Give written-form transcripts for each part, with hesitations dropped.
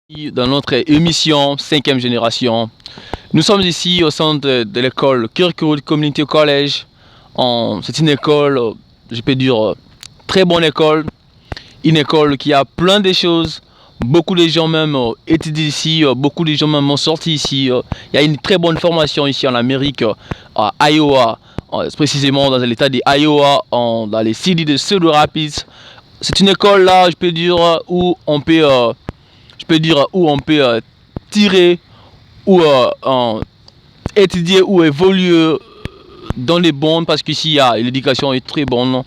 Dans notre émission 5e génération. Nous sommes ici au centre de l'école Kirkwood Community College. C'est une école, je peux dire, très bonne école. Une école qui a plein de choses. Beaucoup de gens même étudient ici, beaucoup de gens même ont sorti ici. Il y a une très bonne formation ici en Amérique, à Iowa, précisément dans l'état de Iowa, dans les cités de Cedar Rapids. C'est une école là, je peux dire, où on peut tirer ou étudier ou évoluer dans les bonnes, parce qu'ici l'éducation est très bonne.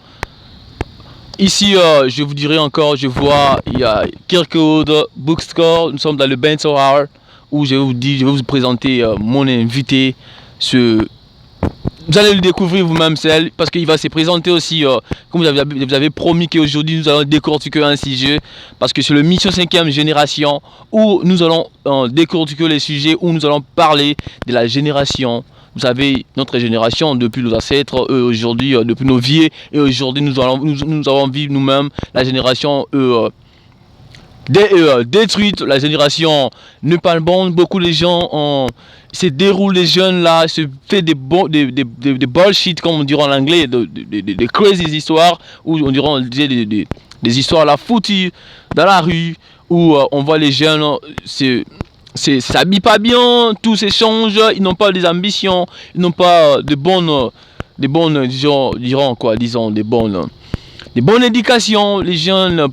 Ici, je vous dirai encore, je vois, il y a Kirkwood Bookstore. Nous sommes dans le Benson Hour où je vais vous présenter mon invité. Vous allez le découvrir vous-même, parce qu'il va se présenter aussi, comme vous avez promis qu'aujourd'hui nous allons décortiquer un sujet, parce que c'est le mission 5e génération où nous allons décortiquer les sujets, où nous allons parler de la génération. Vous savez, notre génération, depuis nos ancêtres, aujourd'hui, depuis nos vieux, et aujourd'hui nous allons vivre nous-mêmes la génération détruite, la génération ne parle bon. Beaucoup de gens se déroulent, les jeunes là, se fait des bullshit, comme on dirait en anglais, des crazy histoires, où on dirait des histoires là foutues dans la rue, où on voit les jeunes s'habillent pas bien, tout s'échange, ils n'ont pas des ambitions, ils n'ont pas de bonnes des bonnes éducations. Les jeunes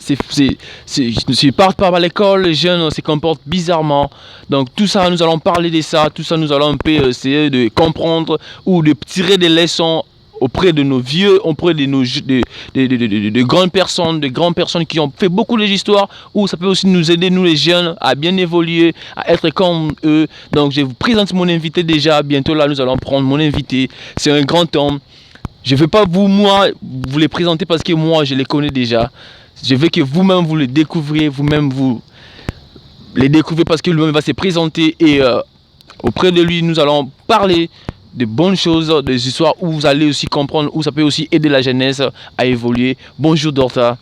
ne partent pas à l'école, les jeunes se comportent bizarrement. Donc tout ça, nous allons parler de ça, tout ça, nous allons un peu essayer de comprendre ou de tirer des leçons auprès de nos vieux, auprès de grandes personnes qui ont fait beaucoup d'histoires, où ça peut aussi nous aider, nous les jeunes, à bien évoluer, à être comme eux. Donc je vous présente mon invité déjà, bientôt là nous allons prendre mon invité. C'est un grand homme. Je ne veux pas vous les présenter parce que moi je les connais déjà. Je veux que vous-même vous les découvriez, vous-même vous les découvrez, parce que lui-même va se présenter et auprès de lui nous allons parler de bonnes choses, des histoires où vous allez aussi comprendre, où ça peut aussi aider la jeunesse à évoluer. Bonjour Dorta.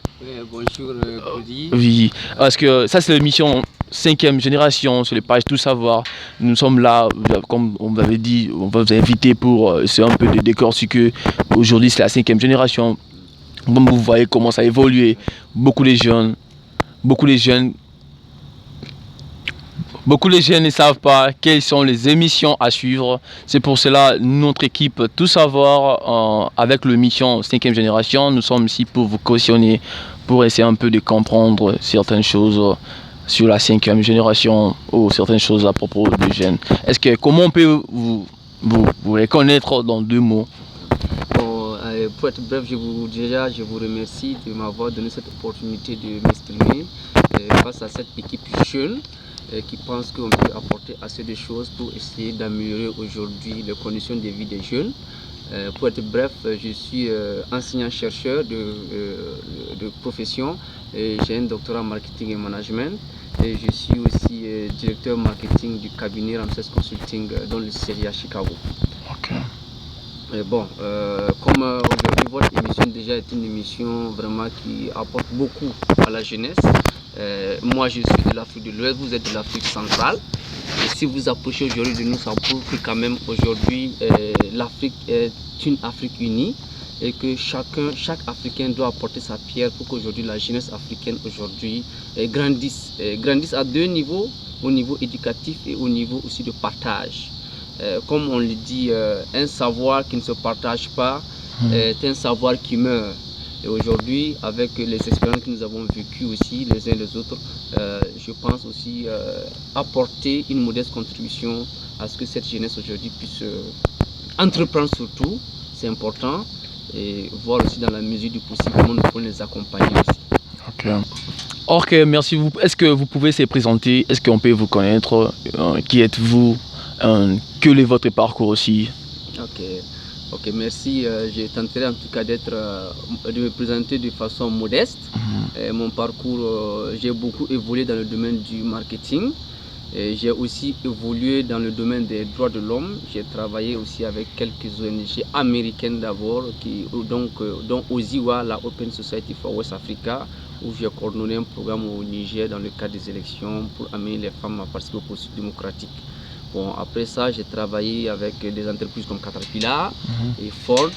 Bonjour Cody. Oui, parce que ça c'est l'émission 5e génération sur les pages Tout Savoir. Nous sommes là, comme on vous avait dit, on va vous inviter pour c'est un peu de décortiquer. Aujourd'hui c'est la 5e génération. Comme vous voyez comment ça a évolué. Beaucoup de jeunes ne savent pas quelles sont les émissions à suivre. C'est pour cela notre équipe Tout Savoir, avec le mission 5e génération, nous sommes ici pour vous cautionner, pour essayer un peu de comprendre certaines choses sur la 5e génération ou certaines choses à propos des jeunes. Comment on peut vous reconnaître dans 2 mots? Pour être bref, je vous remercie de m'avoir donné cette opportunité de m'exprimer face à cette équipe jeune qui pense qu'on peut apporter assez de choses pour essayer d'améliorer aujourd'hui les conditions de vie des jeunes. Pour être bref, je suis enseignant-chercheur de profession et j'ai un doctorat en marketing et management. Et je suis aussi directeur marketing du cabinet Ramses Consulting dans le siège à Chicago. Okay. Comme aujourd'hui votre émission déjà est une émission vraiment qui apporte beaucoup à la jeunesse. Moi je suis de l'Afrique de l'Ouest, vous êtes de l'Afrique centrale. Et si vous approchez aujourd'hui de nous, ça prouve que quand même aujourd'hui l'Afrique est une Afrique unie et que chaque Africain doit apporter sa pierre pour qu'aujourd'hui la jeunesse africaine aujourd'hui grandisse à 2 niveaux, au niveau éducatif et au niveau aussi de partage. Comme on le dit, un savoir qui ne se partage pas est un savoir qui meurt. Et aujourd'hui, avec les expériences que nous avons vécues aussi les uns les autres, je pense aussi apporter une modeste contribution à ce que cette jeunesse aujourd'hui puisse entreprendre surtout, c'est important, et voir aussi dans la mesure du possible comment nous pouvons les accompagner aussi. Ok, merci. Est-ce que vous pouvez se présenter? Est-ce qu'on peut vous connaître? Qui êtes-vous? Quel est votre parcours aussi? Ok, merci. Je tenterai en tout cas de me présenter de façon modeste. Mon parcours, j'ai beaucoup évolué dans le domaine du marketing. J'ai aussi évolué dans le domaine des droits de l'homme. J'ai travaillé aussi avec quelques ONG américaines d'abord, dont OSIWA, la Open Society for West Africa, où j'ai coordonné un programme au Niger dans le cadre des élections pour amener les femmes à participer au processus démocratique. Bon, après ça, j'ai travaillé avec des entreprises comme Caterpillar et Ford,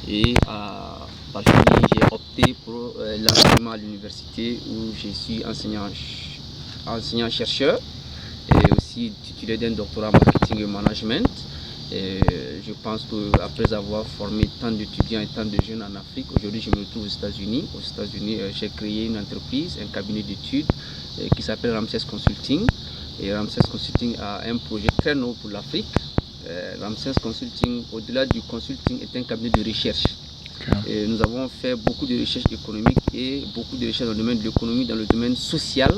et par fini, j'ai opté pour l'enseignement à l'université où je suis enseignant-chercheur et aussi titulaire d'un doctorat en marketing et management. Et je pense qu'après avoir formé tant d'étudiants et tant de jeunes en Afrique, aujourd'hui je me retrouve aux États-Unis. Aux États-Unis, j'ai créé une entreprise, un cabinet d'études qui s'appelle Ramsès Consulting. Et Ramsès Consulting a un projet très nouveau pour l'Afrique. Ramsès Consulting, au-delà du consulting, est un cabinet de recherche. Et nous avons fait beaucoup de recherches économiques et beaucoup de recherches dans le domaine de l'économie, dans le domaine social.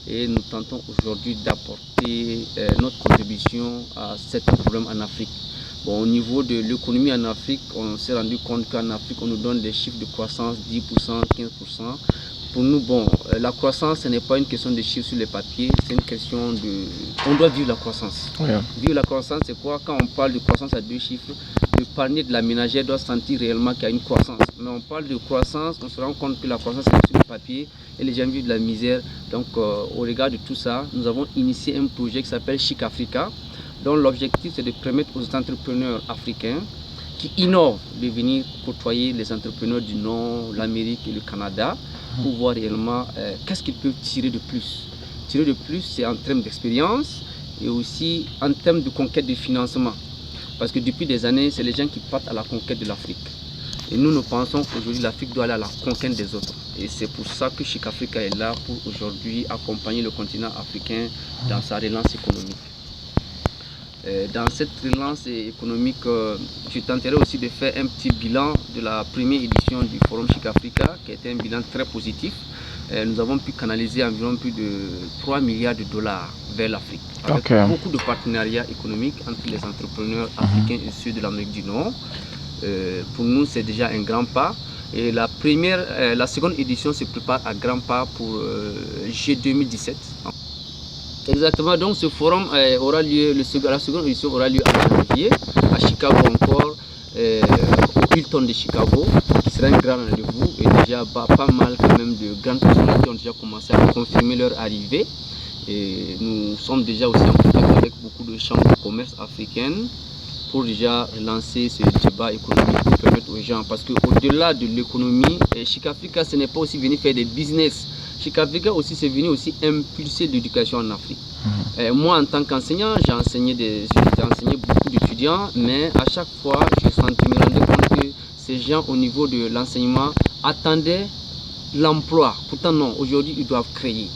Et nous tentons aujourd'hui d'apporter notre contribution à certains problèmes en Afrique. Bon, au niveau de l'économie en Afrique, on s'est rendu compte qu'en Afrique, on nous donne des chiffres de croissance 10%, 15%. Pour nous, bon, la croissance, ce n'est pas une question de chiffres sur les papiers, c'est une question de... On doit vivre la croissance. Ouais. Vivre la croissance, c'est quoi? Quand on parle de croissance à 2 chiffres, le panier de la ménagère doit sentir réellement qu'il y a une croissance. Mais on parle de croissance, on se rend compte que la croissance, c'est sur le papier et les gens vivent de la misère. Donc, au regard de tout ça, nous avons initié un projet qui s'appelle Chic Africa, dont l'objectif, c'est de permettre aux entrepreneurs africains qui innovent de venir côtoyer les entrepreneurs du Nord, l'Amérique et le Canada, pour voir réellement qu'est-ce qu'ils peuvent tirer de plus. Tirer de plus, c'est en termes d'expérience et aussi en termes de conquête de financement. Parce que depuis des années, c'est les gens qui partent à la conquête de l'Afrique. Et nous pensons qu'aujourd'hui, l'Afrique doit aller à la conquête des autres. Et c'est pour ça que Chic Africa est là pour aujourd'hui accompagner le continent africain dans sa relance économique. Dans cette relance économique, je tenterai aussi de faire un petit bilan de la première édition du Forum Chic Africa, qui était un bilan très positif. Nous avons pu canaliser environ plus de 3 milliards de dollars vers l'Afrique, avec beaucoup de partenariats économiques entre les entrepreneurs africains et ceux de l'Amérique du Nord. Pour nous, c'est déjà un grand pas. Et la seconde édition se prépare à grands pas pour juillet 2017. Exactement, donc ce forum aura lieu, la seconde édition aura lieu en janvier, à Chicago encore, au Hilton de Chicago, qui sera un grand rendez-vous. Et déjà pas mal quand même de grandes personnalités ont déjà commencé à confirmer leur arrivée. Et nous sommes déjà aussi en contact avec beaucoup de chambres de commerce africaines pour déjà lancer ce débat économique pour permettre aux gens, parce qu'au-delà de l'économie, Chic Africa, ce n'est pas aussi venir faire des business. Chic Africa aussi, c'est venu aussi impulser l'éducation en Afrique. Moi, en tant qu'enseignant, j'ai enseigné beaucoup d'étudiants, mais à chaque fois, je me rendais compte que ces gens, au niveau de l'enseignement, attendaient l'emploi. Pourtant, non, aujourd'hui, ils doivent créer.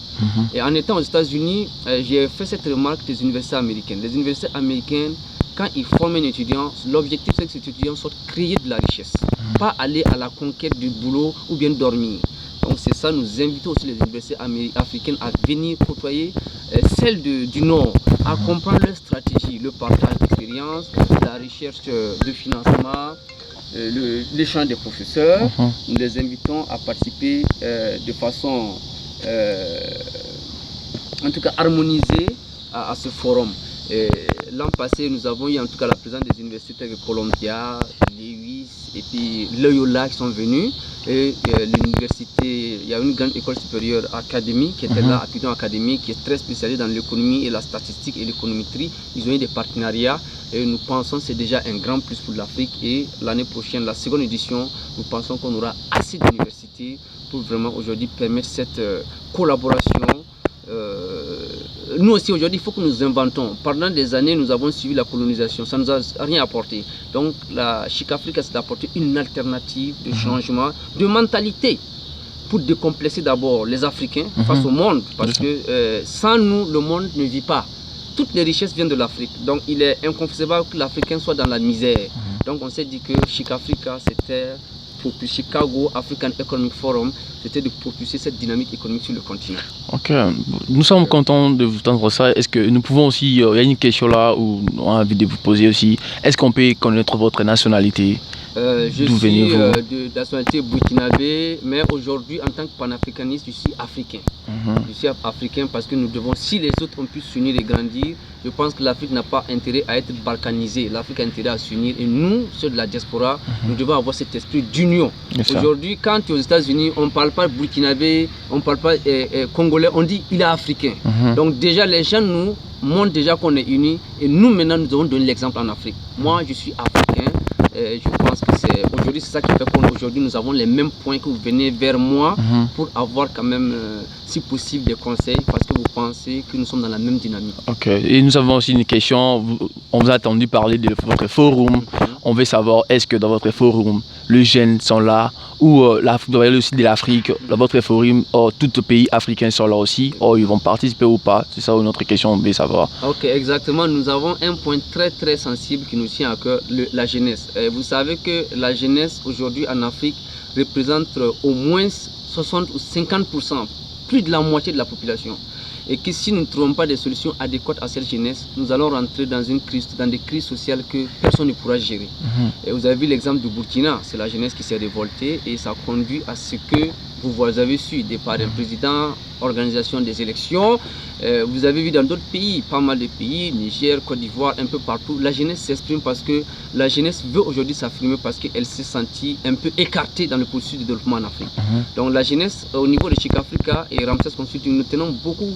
Et en étant aux États-Unis, j'ai fait cette remarque des universités américaines. Les universités américaines, quand ils forment un étudiant, l'objectif, c'est que cet étudiant soit créer de la richesse. Pas aller à la conquête du boulot ou bien dormir. Donc c'est ça, nous invitons aussi les universités africaines à venir côtoyer celles du Nord, à comprendre leur stratégie, le partage d'expérience, la recherche de financement, l'échange des professeurs. Nous les invitons à participer de façon, en tout cas harmonisée à ce forum. L'an passé, nous avons eu en tout cas la présence des universités telles que Columbia, Lewis et puis Loyola qui sont venus. Et l'université, il y a une grande école supérieure académique qui était là, Python Academy, qui est très spécialisée dans l'économie et la statistique et l'économétrie. Ils ont eu des partenariats et nous pensons que c'est déjà un grand plus pour l'Afrique. Et l'année prochaine, la seconde édition, nous pensons qu'on aura assez d'universités pour vraiment aujourd'hui permettre cette collaboration. Nous aussi aujourd'hui, il faut que nous inventons. Pendant des années, nous avons suivi la colonisation, ça ne nous a rien apporté. Donc la Chic Africa, c'est d'apporter une alternative de changement, de mentalité, pour décomplexer d'abord les Africains face au monde. Parce que sans nous, le monde ne vit pas. Toutes les richesses viennent de l'Afrique. Donc il est inconcevable que l'Africain soit dans la misère. Donc on s'est dit que Chic Africa, c'était pour Chicago African Economic Forum, c'était de propulser cette dynamique économique sur le continent. Ok, nous sommes contents de vous entendre ça. Est-ce que nous pouvons aussi, il y a une question là où on a envie de vous poser aussi, est-ce qu'on peut connaître votre nationalité? Je D'où suis venez-vous? de nationalité burkinabé, mais aujourd'hui, en tant que panafricaniste, je suis africain. Je suis africain parce que nous devons, si les autres ont pu s'unir et grandir, je pense que l'Afrique n'a pas intérêt à être balkanisée. L'Afrique a intérêt à s'unir. Et nous, ceux de la diaspora, nous devons avoir cet esprit d'union. Aujourd'hui, quand tu es aux États-Unis, on ne parle pas burkinabé, on ne parle pas congolais, on dit il est africain. Donc déjà, les gens nous montrent déjà qu'on est unis. Et nous, maintenant, nous devons donner l'exemple en Afrique. Moi, je suis africain. Je pense que c'est aujourd'hui c'est ça qui fait qu'aujourd'hui nous avons les mêmes points que vous venez vers moi pour avoir quand même si possible des conseils parce que vous pensez que nous sommes dans la même dynamique. Ok, et nous avons aussi une question, on vous a entendu parler de votre forum, on veut savoir est-ce que dans votre forum les jeunes sont là ou vous avez aussi de l'Afrique, dans votre forum, tous les pays africains sont là aussi, ils vont participer ou pas, c'est ça une autre question, on veut savoir. Ok, exactement, nous avons un point très sensible qui nous tient à cœur, la jeunesse. Et vous savez que la jeunesse aujourd'hui en Afrique représente au moins 60 ou 50%, plus de la moitié de la population. Et que si nous ne trouvons pas des solutions adéquates à cette jeunesse, nous allons rentrer dans des crises sociales que personne ne pourra gérer. Et vous avez vu l'exemple du Burkina, c'est la jeunesse qui s'est révoltée et ça conduit à ce que vous avez su, départ d'un président, organisation des élections. Vous avez vu dans d'autres pays, pas mal de pays, Niger, Côte d'Ivoire, un peu partout, la jeunesse s'exprime parce que la jeunesse veut aujourd'hui s'affirmer parce qu'elle s'est sentie un peu écartée dans le processus de développement en Afrique. Donc la jeunesse, au niveau de Chic Africa et Ramses Consulting, nous tenons beaucoup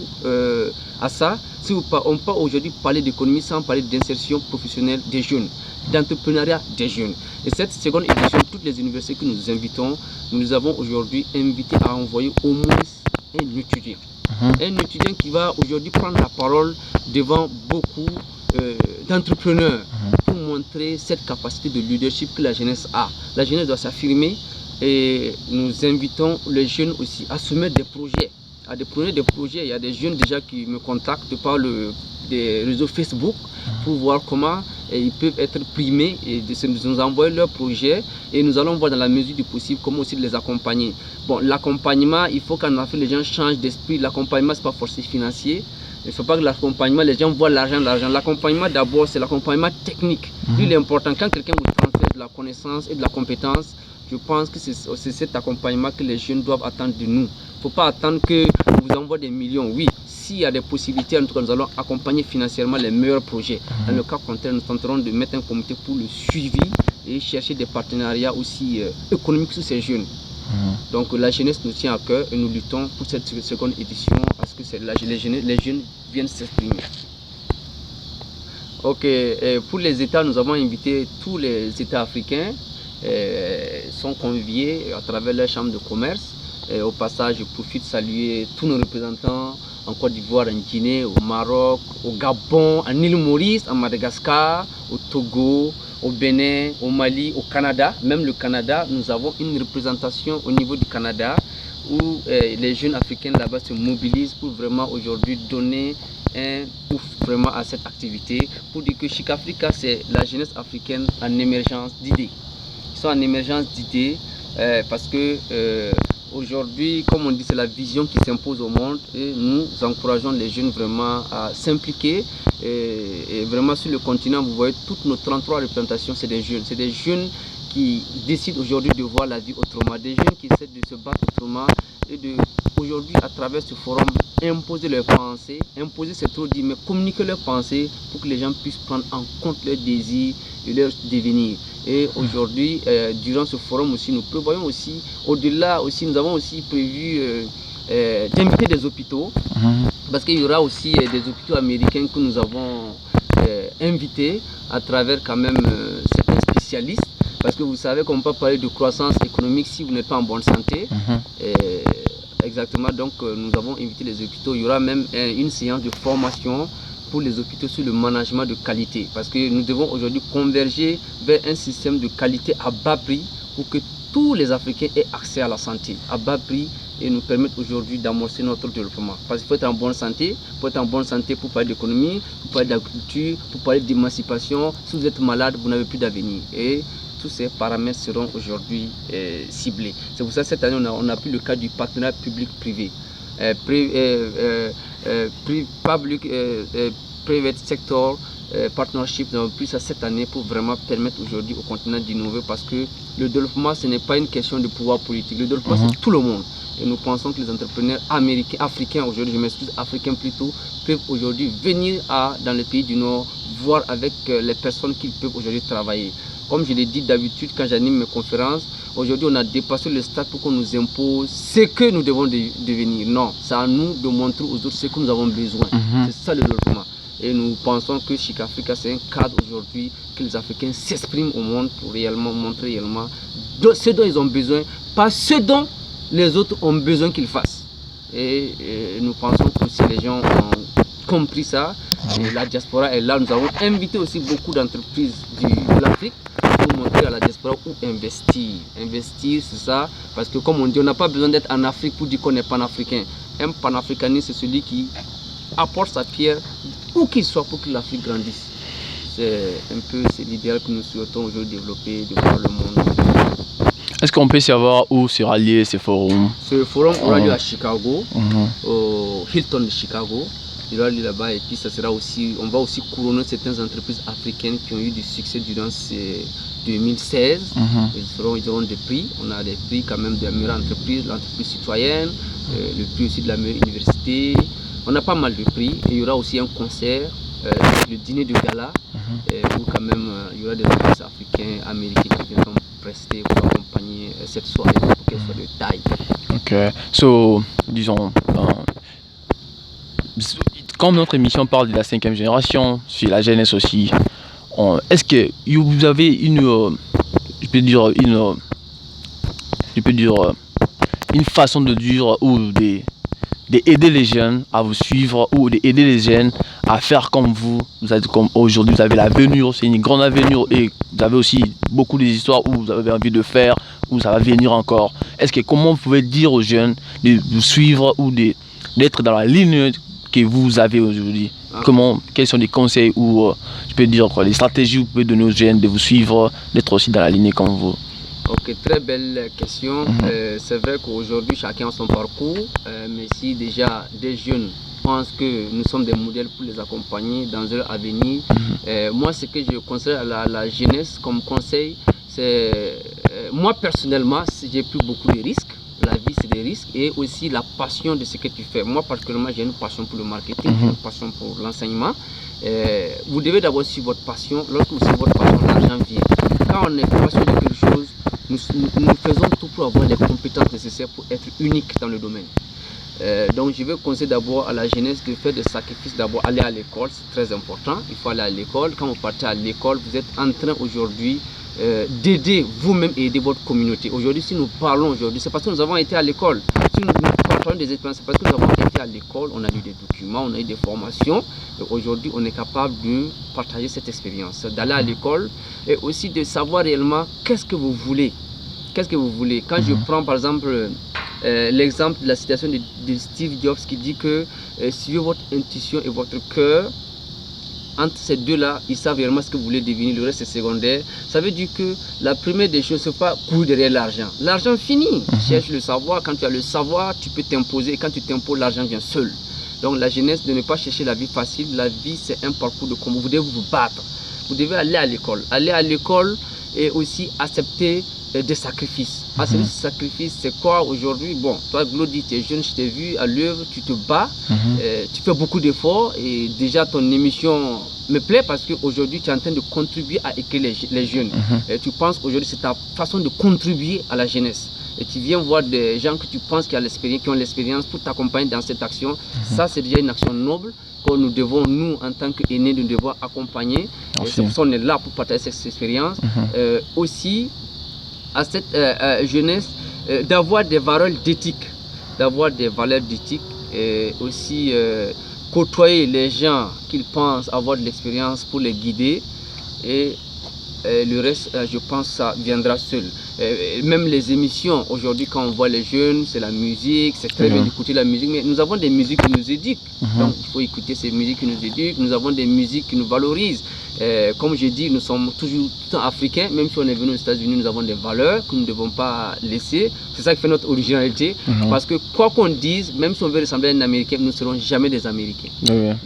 à ça. Si on peut aujourd'hui parler d'économie sans parler d'insertion professionnelle des jeunes, d'entrepreneuriat des jeunes. Et cette seconde édition, toutes les universités que nous invitons, nous avons aujourd'hui invité à envoyer au moins un étudiant. Un étudiant qui va aujourd'hui prendre la parole devant beaucoup d'entrepreneurs pour montrer cette capacité de leadership que la jeunesse a. La jeunesse doit s'affirmer et nous invitons les jeunes aussi à soumettre des projets. À des projets. Il y a des jeunes déjà qui me contactent par des réseaux Facebook pour voir comment ils peuvent être primés et de nous envoyer leurs projets et nous allons voir dans la mesure du possible comment aussi les accompagner. Bon, l'accompagnement, il faut qu'en Afrique les gens changent d'esprit. L'accompagnement, ce n'est pas forcément financier. Il ne faut pas que l'accompagnement, les gens voient l'argent. L'accompagnement d'abord, c'est l'accompagnement technique. Lui, l'important, quand quelqu'un vous transfère de la connaissance et de la compétence, je pense que c'est cet accompagnement que les jeunes doivent attendre de nous. Il ne faut pas attendre qu'on vous envoie des millions. Oui, s'il y a des possibilités, en tout cas, nous allons accompagner financièrement les meilleurs projets. Dans le cas contraire, nous tenterons de mettre un comité pour le suivi et chercher des partenariats aussi économiques sur ces jeunes. Donc la jeunesse nous tient à cœur et nous luttons pour cette seconde édition à ce que les jeunes viennent s'exprimer. Ok, pour les États, nous avons invité tous les États africains, sont conviés à travers leur chambre de commerce. Et au passage, je profite de saluer tous nos représentants en Côte d'Ivoire, en Guinée, au Maroc, au Gabon, en île Maurice, en Madagascar, au Togo, au Bénin, au Mali, au Canada. Même le Canada, nous avons une représentation au niveau du Canada où les jeunes africains là-bas se mobilisent pour vraiment aujourd'hui donner un ouf vraiment à cette activité. Pour dire que Chic Africa, c'est la jeunesse africaine en émergence d'idées. Ils sont en émergence d'idées parce que aujourd'hui, comme on dit, c'est la vision qui s'impose au monde et nous encourageons les jeunes vraiment à s'impliquer. Et vraiment sur le continent, vous voyez, toutes nos 33 représentations, c'est des jeunes. C'est des jeunes qui décident aujourd'hui de voir la vie autrement, des jeunes qui essaient de se battre autrement et de, aujourd'hui, à travers ce forum, imposer leurs pensées, imposer c'est trop dit, mais communiquer leurs pensées pour que les gens puissent prendre en compte leurs désirs et leur devenir. Et aujourd'hui, durant ce forum aussi, nous prévoyons aussi, au-delà aussi, nous avons aussi prévu d'inviter des hôpitaux, parce qu'il y aura aussi des hôpitaux américains que nous avons invités à travers quand même certains spécialistes, parce que vous savez qu'on peut parler de croissance économique si vous n'êtes pas en bonne santé. Exactement, donc nous avons invité les hôpitaux. Il y aura même une séance de formation pour les hôpitaux sur le management de qualité, parce que nous devons aujourd'hui converger vers un système de qualité à bas prix pour que tous les Africains aient accès à la santé à bas prix et nous permettre aujourd'hui d'amorcer notre développement. Parce qu'il faut être en bonne santé, pour parler d'économie, pour parler d'agriculture, pour parler d'émancipation. Si vous êtes malade, vous n'avez plus d'avenir. Et tous ces paramètres seront aujourd'hui ciblés. C'est pour ça que cette année, on a pris le cas du partenariat public-privé. private sector partnership, nous avons pris ça cette année pour vraiment permettre aujourd'hui au continent d'innover, parce que le développement, ce n'est pas une question de pouvoir politique. Le développement, c'est tout le monde. Et nous pensons que les entrepreneurs américains, africains aujourd'hui, je m'excuse, africains plutôt, peuvent aujourd'hui venir dans les pays du Nord, voir avec les personnes qu'ils peuvent aujourd'hui travailler. Comme je l'ai dit d'habitude quand j'anime mes conférences, aujourd'hui on a dépassé le stade pour qu'on nous impose ce que nous devons devenir. Non, c'est à nous de montrer aux autres ce que nous avons besoin. C'est ça le développement. Et nous pensons que Chic Africa, c'est un cadre aujourd'hui que les Africains s'expriment au monde pour réellement montrer réellement ce dont ils ont besoin, pas ce dont les autres ont besoin qu'ils fassent. Et nous pensons que si les gens ont compris ça, et la diaspora est là. Nous avons invité aussi beaucoup d'entreprises de l'Afrique pour montrer à la diaspora où investir. Investir, c'est ça, parce que comme on dit, on n'a pas besoin d'être en Afrique pour dire qu'on est panafricain. Un panafricaniste, c'est celui qui apporte sa pierre où qu'il soit pour que l'Afrique grandisse. C'est un peu l'idéal que nous souhaitons aujourd'hui développer, de voir le monde. Est-ce qu'on peut savoir où sera lié ce forum? Ce forum aura lieu à Chicago, au Hilton de Chicago. Il aura lieu là-bas, et puis ça sera aussi, on va aussi couronner certaines entreprises africaines qui ont eu du succès durant ces 2016. Ils auront des prix. On a des prix quand même de la meilleure entreprise, l'entreprise citoyenne, le prix aussi de la meilleure université. On a pas mal de prix, et il y aura aussi un concert, le dîner de gala, où quand même il y aura des artistes africains, américains qui viendront prester pour accompagner cette soirée, pour qu'elle soit de taille. Ok, so, disons, comme notre émission parle de la 5e génération, sur la jeunesse aussi, est-ce que vous avez une façon de dire ou d'aider les jeunes à vous suivre, ou d'aider les jeunes à faire comme vous? Comme aujourd'hui, vous avez l'avenir, c'est une grande avenir, et vous avez aussi beaucoup d'histoires où vous avez envie de faire, où ça va venir encore. Comment vous pouvez dire aux jeunes de vous suivre ou d'être dans la ligne que vous avez aujourd'hui? Quels sont les conseils ou je peux dire les stratégies que vous pouvez donner aux jeunes de vous suivre, d'être aussi dans la ligne comme vous? Ok, très belle question. C'est vrai qu'aujourd'hui, chacun a son parcours, mais si déjà des jeunes pensent que nous sommes des modèles pour les accompagner dans leur avenir, moi, ce que je conseille à la jeunesse comme conseil, c'est, moi personnellement, j'ai pris beaucoup de risques. La vie, c'est des risques, et aussi la passion de ce que tu fais. Moi, particulièrement, j'ai une passion pour le marketing, j'ai une passion pour l'enseignement. Vous devez d'abord suivre votre passion. Lorsque vous suivez votre passion, l'argent vient. Quand on est passionné de quelque chose, nous faisons tout pour avoir les compétences nécessaires pour être unique dans le domaine. Donc je vais conseiller d'abord à la jeunesse de faire des sacrifices. D'abord aller à l'école, c'est très important. Il faut aller à l'école. Quand vous partez à l'école, vous êtes en train aujourd'hui d'aider vous-même et aider votre communauté. Aujourd'hui, si nous parlons aujourd'hui, c'est parce que nous avons été à l'école. Si nous parlons des expériences, c'est parce que nous avons été à l'école, on a eu des documents, on a eu des formations. Aujourd'hui, on est capable de partager cette expérience, d'aller à l'école, et aussi de savoir réellement qu'est-ce que vous voulez. Qu'est-ce que vous voulez? Quand je prends par exemple l'exemple de la citation de Steve Jobs qui dit que suivez votre intuition et votre cœur. Entre ces deux-là, ils savent réellement ce que vous voulez devenir, le reste c'est secondaire. Ça veut dire que la première des choses, c'est pas courir derrière l'argent. L'argent finit. Cherche le savoir. Quand tu as le savoir, tu peux t'imposer. Et quand tu t'imposes, l'argent vient seul. Donc la jeunesse, de ne pas chercher la vie facile. La vie, c'est un parcours de combat. Vous devez vous battre. Vous devez aller à l'école. Aller à l'école et aussi accepter des sacrifices. Accepter ces sacrifices, c'est quoi aujourd'hui? Bon, toi, Glody, tu es jeune, je t'ai vu à l'œuvre, tu te bats, tu fais beaucoup d'efforts, et déjà ton émission me plaît parce qu'aujourd'hui, tu es en train de contribuer à éclairer les jeunes. Et tu penses aujourd'hui, c'est ta façon de contribuer à la jeunesse. Et tu viens voir des gens que tu penses qui ont l'expérience pour t'accompagner dans cette action. Ça, c'est déjà une action noble que nous devons, nous, en tant qu'aînés, nous devons accompagner. C'est pour ça qu'on est là pour partager cette expérience. Aussi, à cette jeunesse, d'avoir des valeurs d'éthique. Et aussi côtoyer les gens qu'ils pensent avoir de l'expérience pour les guider. Et le reste, je pense, ça viendra seul. Même les émissions, aujourd'hui, quand on voit les jeunes, c'est la musique, c'est très bien d'écouter la musique, mais nous avons des musiques qui nous éduquent. Donc, il faut écouter ces musiques qui nous éduquent. Nous avons des musiques qui nous valorisent. Comme j'ai dit, nous sommes toujours tout le temps africains. Même si on est venu aux États-Unis, nous avons des valeurs que nous ne devons pas laisser. C'est ça qui fait notre originalité. Parce que, quoi qu'on dise, même si on veut ressembler à un Américain, nous ne serons jamais des Américains. Donc,